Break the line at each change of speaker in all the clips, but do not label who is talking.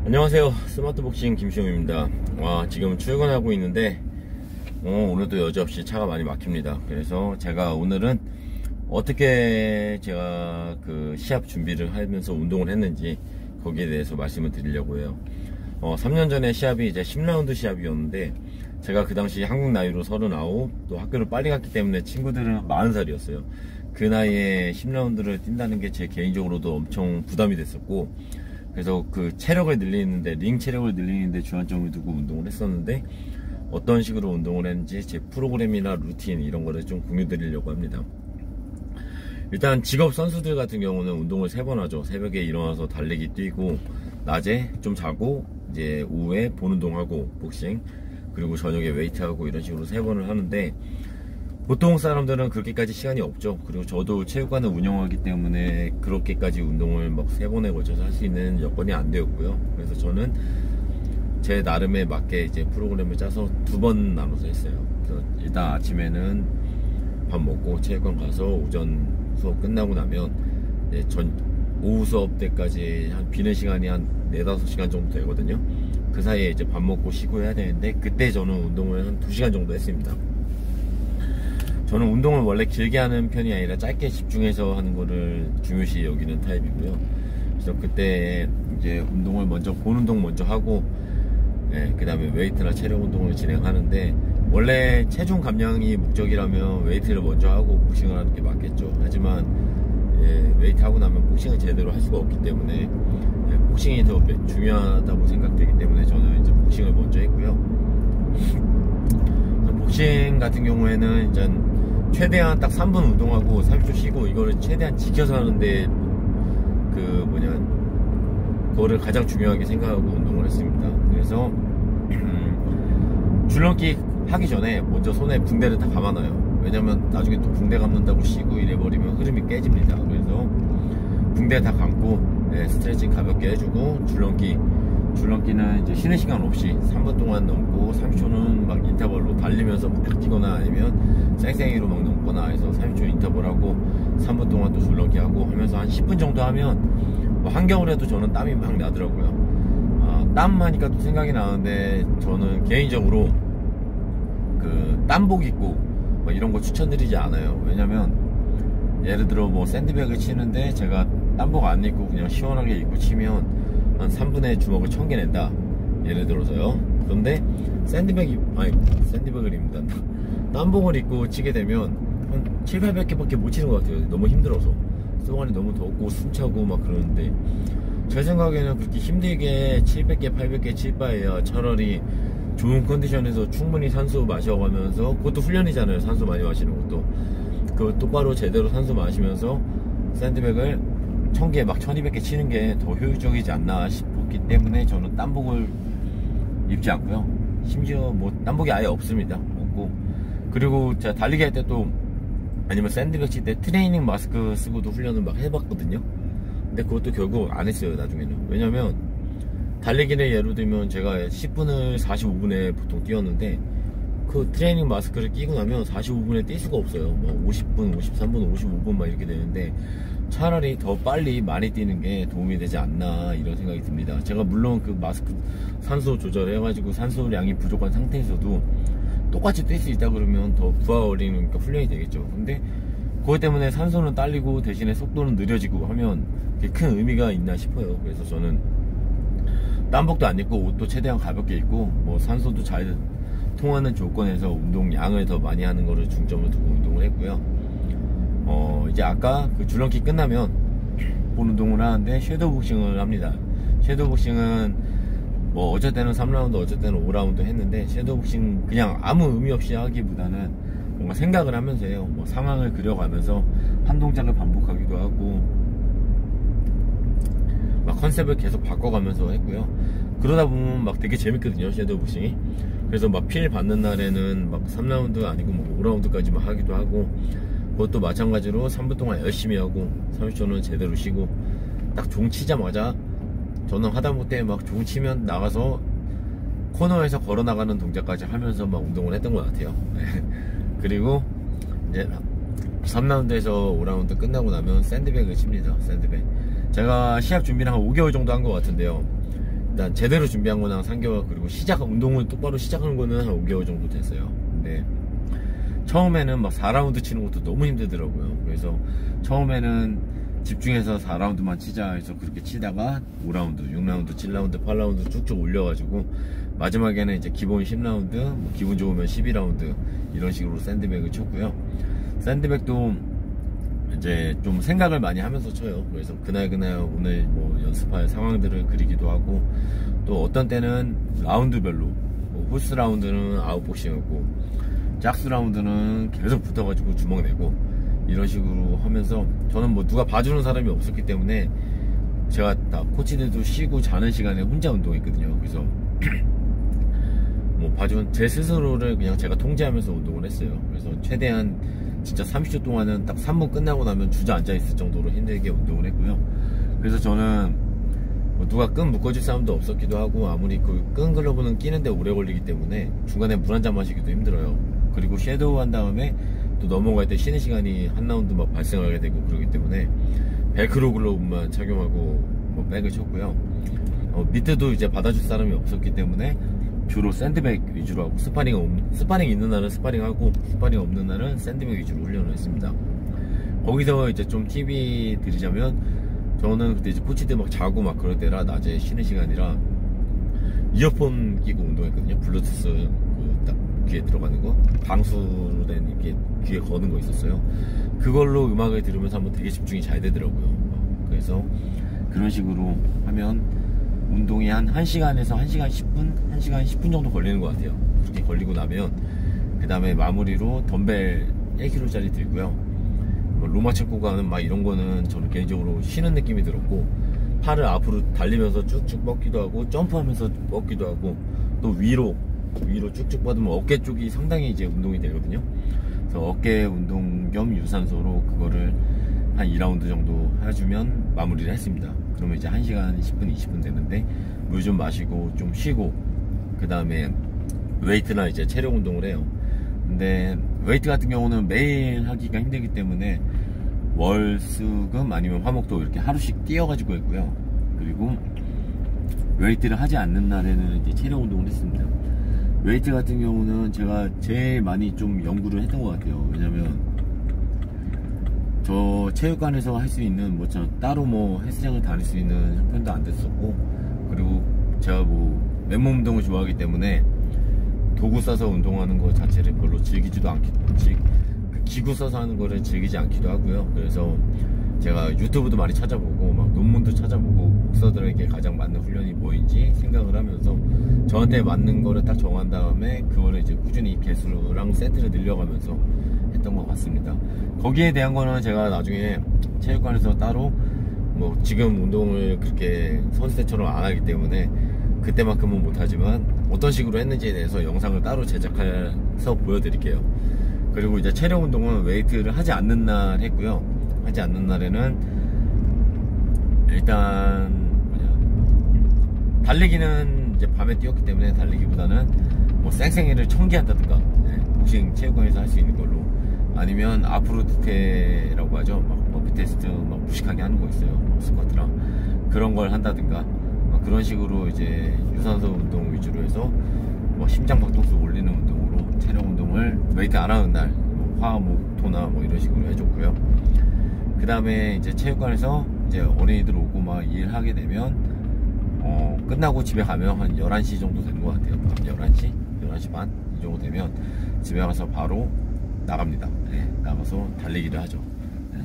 안녕하세요. 스마트복싱 김시용입니다. 지금 출근하고 있는데 오늘도 여지없이 차가 많이 막힙니다. 그래서 제가 오늘은 어떻게 제가 그 시합 준비를 하면서 운동을 했는지 거기에 대해서 말씀을 드리려고 해요. 3년 전에 시합이 이제 10라운드 시합이었는데 제가 그 당시 한국 나이로 39, 또 학교를 빨리 갔기 때문에 친구들은 40살이었어요. 그 나이에 10라운드를 뛴다는 게 제 개인적으로도 엄청 부담이 됐었고, 그래서 그 체력을 늘리는데, 링 체력을 늘리는데 주안점을 두고 운동을 했었는데, 어떤 식으로 운동을 했는지 제 프로그램이나 루틴 이런 거를 좀 공유 드리려고 합니다. 일단 직업 선수들 같은 경우는 운동을 3번 하죠. 새벽에 일어나서 달리기 뛰고, 낮에 좀 자고, 이제 오후에 본 운동하고 복싱, 그리고 저녁에 웨이트하고 이런 식으로 3번을 하는데, 보통 사람들은 그렇게까지 시간이 없죠. 그리고 저도 체육관을 운영하기 때문에 그렇게까지 운동을 막 3번에 걸쳐서 할 수 있는 여건이 안 되었고요. 그래서 저는 제 나름에 맞게 이제 프로그램을 짜서 2번 나눠서 했어요. 그래서 일단 아침에는 밥 먹고 체육관 가서 오전 수업 끝나고 나면 오후 수업 때까지 한 비는 시간이 한 4-5시간 정도 되거든요. 그 사이에 이제 밥 먹고 쉬고 해야 되는데, 그때 저는 운동을 한 2시간 정도 했습니다. 저는 운동을 원래 길게 하는 편이 아니라 짧게 집중해서 하는 거를 중요시 여기는 타입이고요. 그래서 그때 이제 운동을 먼저 본 운동 먼저 하고, 그 다음에 웨이트나 체력 운동을 진행하는데, 원래 체중 감량이 목적이라면 웨이트를 먼저 하고 복싱을 하는 게 맞겠죠. 하지만 웨이트 하고 나면 복싱을 제대로 할 수가 없기 때문에 복싱이 더 중요하다고 생각되기 때문에 저는 이제 복싱을 먼저 했고요. 복싱 같은 경우에는 이제 최대한 딱 3분 운동하고 30초 쉬고, 이거를 최대한 지켜서 하는데 그거를 가장 중요하게 생각하고 운동을 했습니다. 그래서 줄넘기 하기 전에 먼저 손에 붕대를 다 감아놔요. 왜냐면 나중에 또 붕대 감는다고 쉬고 이래버리면 흐름이 깨집니다. 그래서 붕대 다 감고 스트레칭 가볍게 해주고, 줄넘기는 이제 쉬는 시간 없이 3분 동안 넘고, 30초는 막 인터벌로 달리면서 막 뛰거나 아니면 쌩쌩이로 막 넘거나 해서 30초 인터벌하고 3분 동안 또 줄넘기 하고 하면서 한 10분 정도 하면, 한겨울에도 저는 땀이 막 나더라고요. 땀 하니까 또 생각이 나는데, 저는 개인적으로 그 땀복 입고 이런 거 추천드리지 않아요. 왜냐면 예를 들어 샌드백을 치는데 제가 땀복 안 입고 그냥 시원하게 입고 치면 한 3분의 주먹을 1000개 낸다, 예를 들어서요. 그런데 샌드백을 입는다, 땀복을 입고 치게 되면 한 700-800개밖에 못 치는 것 같아요. 너무 힘들어서. 동안이 너무 덥고 숨차고 막 그러는데, 제 생각에는 그렇게 힘들게 700개 800개 칠 바에야 차라리 좋은 컨디션에서 충분히 산소 마셔가면서, 그것도 훈련이잖아요. 산소 많이 마시는 것도. 그 똑바로 제대로 산소 마시면서 샌드백을 1000개 막 1200개 치는 게 더 효율적이지 않나 싶었기 때문에 저는 땀복을 입지 않고요. 심지어 땀복이 아예 없습니다. 없고, 그리고 제가 달리기 할 때 또, 아니면 샌드백 칠 때 트레이닝 마스크 쓰고도 훈련을 막 해봤거든요. 근데 그것도 결국 안 했어요, 나중에는. 왜냐면 달리기를 예로 들면 제가 10분을 45분에 보통 뛰었는데, 그 트레이닝 마스크를 끼고 나면 45분에 뛸 수가 없어요. 50분, 53분, 55분 막 이렇게 되는데, 차라리 더 빨리 많이 뛰는 게 도움이 되지 않나 이런 생각이 듭니다. 제가 물론 그 마스크 산소 조절해가지고 산소량이 부족한 상태에서도 똑같이 뛸 수 있다 그러면 더 부하어리는 훈련이 되겠죠. 근데 그것 때문에 산소는 딸리고 대신에 속도는 느려지고 하면 그게 큰 의미가 있나 싶어요. 그래서 저는 땀복도 안 입고 옷도 최대한 가볍게 입고, 산소도 잘 통하는 조건에서 운동량을 더 많이 하는 거를 중점을 두고 운동을 했고요. 이제 아까 그 줄넘기 끝나면 본 운동을 하는데, 섀도우 복싱을 합니다. 섀도우 복싱은 어쩔 때는 3라운드, 어쩔 때는 5라운드 했는데, 섀도우 복싱 그냥 아무 의미 없이 하기보다는 뭔가 생각을 하면서 해요. 상황을 그려가면서 한 동작을 반복하기도 하고, 막 컨셉을 계속 바꿔가면서 했고요. 그러다 보면 막 되게 재밌거든요, 섀도우 복싱이. 그래서 막 필 받는 날에는 막 3라운드 아니고 5라운드까지 막 하기도 하고, 그것도 마찬가지로 3분 동안 열심히 하고 30초는 제대로 쉬고, 딱 종 치자마자 저는 하다못해 막 종 치면 나가서 코너에서 걸어 나가는 동작까지 하면서 막 운동을 했던 것 같아요. 그리고 이제 3라운드에서 5라운드 끝나고 나면 샌드백을 칩니다. 샌드백. 제가 시합 준비를 한 5개월 정도 한 것 같은데요. 일단 제대로 준비한 거는 한 3개월, 그리고 운동을 똑바로 시작한 거는 한 5개월 정도 됐어요. 근데 처음에는 막 4라운드 치는 것도 너무 힘들더라고요. 그래서 처음에는 집중해서 4라운드만 치자 해서 그렇게 치다가 5라운드, 6라운드, 7라운드, 8라운드 쭉쭉 올려가지고 마지막에는 이제 기본 10라운드, 뭐 기분 좋으면 12라운드 이런 식으로 샌드백을 쳤고요. 샌드백도 이제 좀 생각을 많이 하면서 쳐요. 그래서 그날 오늘 뭐 연습할 상황들을 그리기도 하고, 또 어떤 때는 라운드별로 뭐 홀스 라운드는 아웃복싱이었고 짝수 라운드는 계속 붙어가지고 주먹 내고 이런 식으로 하면서, 저는 뭐 누가 봐주는 사람이 없었기 때문에 제가 다 코치들도 쉬고 자는 시간에 혼자 운동했거든요. 그래서 뭐 봐주는 제 스스로를 그냥 제가 통제하면서 운동을 했어요. 그래서 최대한 진짜 30초 동안은 딱 3분 끝나고 나면 주저앉아 있을 정도로 힘들게 운동을 했고요. 그래서 저는 뭐 누가 끈 묶어줄 사람도 없었기도 하고, 아무리 그 끈 글러브는 끼는데 오래 걸리기 때문에 중간에 물 한 잔 마시기도 힘들어요. 그리고 섀도우 한 다음에 또 넘어갈 때 쉬는 시간이 한 라운드 막 발생하게 되고 그러기 때문에 벨크로 글러브만 착용하고 뭐 백을 쳤고요. 밑에도 이제 받아줄 사람이 없었기 때문에 주로 샌드백 위주로 하고, 스파링 있는 날은 스파링하고 스파링 없는 날은 샌드백 위주로 훈련을 했습니다. 거기서 이제 좀 팁이 드리자면, 저는 그때 이제 코치들 막 자고 막 그럴 때라 낮에 쉬는 시간이라 이어폰 끼고 운동했거든요. 블루투스 딱 귀에 들어가는 거, 방수로 된 이렇게 귀에 거는 거 있었어요. 그걸로 음악을 들으면서 하면 되게 집중이 잘 되더라고요. 그래서 그런 식으로 하면 운동이 한 1시간에서 1시간 10분, 1시간 10분 정도 걸리는 것 같아요. 그렇게 걸리고 나면 그 다음에 마무리로 덤벨 1kg짜리 들고요. 뭐 로마 체코 가는 막 이런 거는 저는 개인적으로 쉬는 느낌이 들었고, 팔을 앞으로 달리면서 쭉쭉 뻗기도 하고 점프하면서 뻗기도 하고, 또 위로 쭉쭉 뻗으면 어깨 쪽이 상당히 이제 운동이 되거든요. 그래서 어깨 운동 겸 유산소로 그거를 한 2라운드 정도 해주면 마무리를 했습니다. 그러면 이제 1시간 10분, 20분 되는데 물 좀 마시고 좀 쉬고, 그 다음에 웨이트나 이제 체력 운동을 해요. 근데 웨이트 같은 경우는 매일 하기가 힘들기 때문에 월수금 아니면 화목도 이렇게 하루씩 뛰어가지고 했고요. 그리고 웨이트를 하지 않는 날에는 이제 체력 운동을 했습니다. 웨이트 같은 경우는 제가 제일 많이 좀 연구를 했던 것 같아요. 왜냐면 저 체육관에서 할 수 있는 뭐 따로 뭐 헬스장을 다닐 수 있는 형편도 안 됐었고, 그리고 제가 뭐 맨몸 운동을 좋아하기 때문에 도구 써서 운동하는 거 자체를 별로 즐기지도 그 기구 써서 하는 거를 즐기지 않기도 하고요. 그래서 제가 유튜브도 많이 찾아보고 막 논문도 찾아보고 복서들에게 가장 맞는 훈련이 뭐인지 생각을 하면서 저한테 맞는 거를 딱 정한 다음에 그거를 이제 꾸준히 개수랑 세트를 늘려가면서 했던 것 같습니다. 거기에 대한 거는 제가 나중에 체육관에서 따로 뭐 지금 운동을 그렇게 선수 때처럼 안 하기 때문에 그때만큼은 못하지만 어떤 식으로 했는지에 대해서 영상을 따로 제작해서 보여드릴게요. 그리고 이제 체력 운동은 웨이트를 하지 않는 날 했고요. 하지 않는 날에는 일단 달리기는 이제 밤에 뛰었기 때문에 달리기보다는 뭐 쌩쌩이를 1000개 한다든가, 복싱 체육관에서 할 수 있는 걸로, 아니면 아프로드테라고 하죠. 막 버피 테스트 막 무식하게 하는 거 있어요. 스쿼트랑 그런 걸 한다든가, 그런 식으로 이제 유산소 운동 위주로 해서 뭐 심장 박동수 올리는 운동으로 체력 운동을 웨이트 안 하는 날 뭐 화목토나 뭐 이런 식으로 해줬고요. 그 다음에 이제 체육관에서 이제 어린이들 오고 막 일하게 되면 끝나고 집에 가면 한 11시 정도 되는 것 같아요. 11시? 11시 반? 이 정도 되면 집에 가서 바로 나갑니다. 나가서 달리기를 하죠.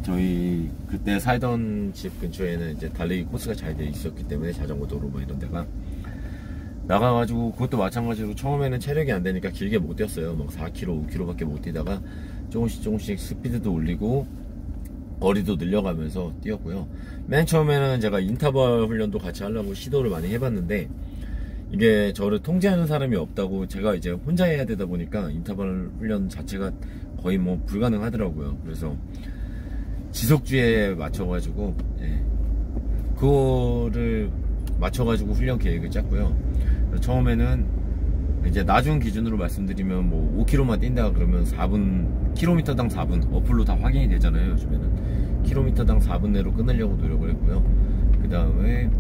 저희 그때 살던 집 근처에는 이제 달리기 코스가 잘 돼 있었기 때문에 자전거 도로 뭐 이런 데가 나가가지고, 그것도 마찬가지로 처음에는 체력이 안 되니까 길게 못 뛰었어요. 막 4km, 5km 밖에 못 뛰다가 조금씩 스피드도 올리고 거리도 늘려가면서 뛰었고요. 맨 처음에는 제가 인터벌 훈련도 같이 하려고 시도를 많이 해봤는데, 이게 저를 통제하는 사람이 없다고 제가 이제 혼자 해야 되다 보니까 인터벌 훈련 자체가 거의 뭐 불가능하더라고요. 그래서 지속주에 맞춰가지고 그거를 맞춰가지고 훈련 계획을 짰고요. 처음에는 이제 나중 기준으로 말씀드리면 뭐 5km만 뛴다 그러면 4분, 킬로미터당 4분 어플로 다 확인이 되잖아요. 요즘에는 킬로미터당 4분 내로 끊으려고 노력을 했고요. 그 다음에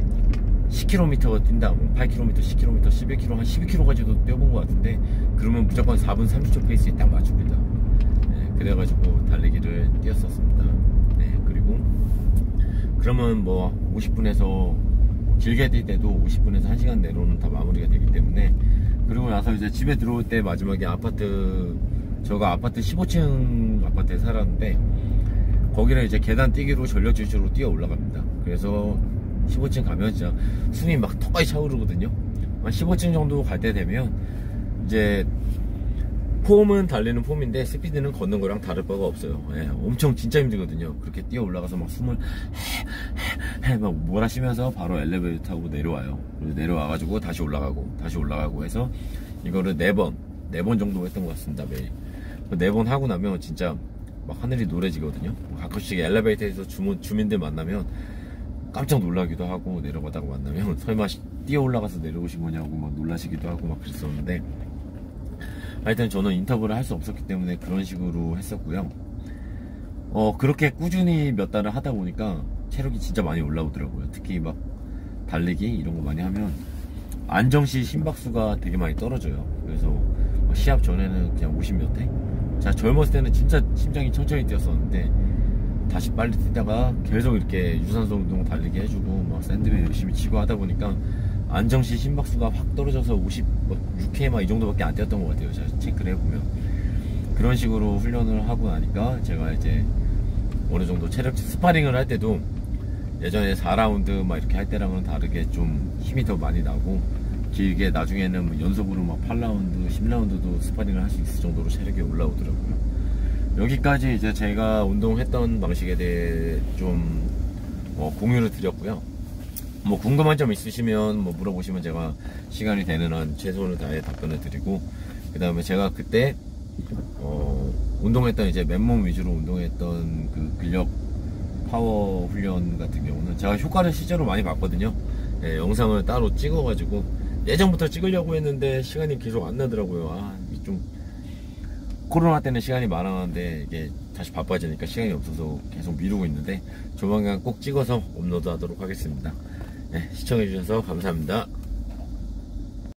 10km 뛴다, 8km, 10km, 11km, 한 12km까지도 뛰어본 것 같은데, 그러면 무조건 4분 30초 페이스에 딱 맞춥니다. 네, 그래가지고 달리기를 뛰었었습니다. 네, 그리고 그러면 뭐 50분에서 길게 뛸 때도 50분에서 1시간 내로는 다 마무리가 되기 때문에, 그리고 나서 이제 집에 들어올 때 마지막에 저가 아파트 15층 아파트에 살았는데, 거기를 이제 계단 뛰기로 전력질주로 뛰어 올라갑니다. 그래서 15층 가면 진짜 숨이 막 턱까지 차오르거든요. 한 15층 정도 갈 때 되면 이제 폼은 달리는 폼인데 스피드는 걷는 거랑 다를 바가 없어요. 예, 엄청 진짜 힘들거든요. 그렇게 뛰어 올라가서 막 숨을 막 몰아쉬면서 바로 엘리베이터 타고 내려와요. 그리고 내려와가지고 다시 올라가고 해서 이거를 4번 정도 했던 것 같습니다. 매일 4번 하고 나면 진짜 막 하늘이 노래지거든요. 가끔씩 엘리베이터에서 주민들 만나면 깜짝 놀라기도 하고, 내려가다가 만나면 설마 뛰어 올라가서 내려오신 거냐고 막 놀라시기도 하고 막 그랬었는데, 하여튼 저는 인터뷰를 할 수 없었기 때문에 그런 식으로 했었고요. 그렇게 꾸준히 몇 달을 하다 보니까 체력이 진짜 많이 올라오더라고요. 특히 막 달리기 이런 거 많이 하면 안정시 심박수가 되게 많이 떨어져요. 그래서 시합 전에는 그냥 50몇 회? 제가 젊었을 때는 진짜 심장이 천천히 뛰었었는데, 다시 빨리 뛰다가 계속 이렇게 유산소 운동 달리기 해주고 막 샌드백 열심히 치고 하다 보니까 안정시 심박수가 확 떨어져서 56회 막 이 정도밖에 안 뛰었던 것 같아요. 제가 체크를 해보면. 그런 식으로 훈련을 하고 나니까 제가 이제 어느 정도 체력 스파링을 할 때도 예전에 4라운드 막 이렇게 할 때랑은 다르게 좀 힘이 더 많이 나고, 길게 나중에는 뭐 연속으로 막 8라운드, 10라운드도 스파링을 할 수 있을 정도로 체력이 올라오더라고요. 여기까지 이제 제가 운동했던 방식에 대해 좀 공유를 드렸고요. 뭐 궁금한 점 있으시면 뭐 물어보시면 제가 시간이 되는 한 최선을 다해 답변을 드리고, 그 다음에 제가 그때 운동했던 이제 맨몸 위주로 운동했던 그 근력 파워 훈련 같은 경우는 제가 효과를 실제로 많이 봤거든요. 예, 영상을 따로 찍어가지고 예전부터 찍으려고 했는데 시간이 계속 안 나더라고요. 좀 코로나 때는 시간이 많았는데 이게 다시 바빠지니까 시간이 없어서 계속 미루고 있는데, 조만간 꼭 찍어서 업로드 하도록 하겠습니다. 네, 시청해주셔서 감사합니다.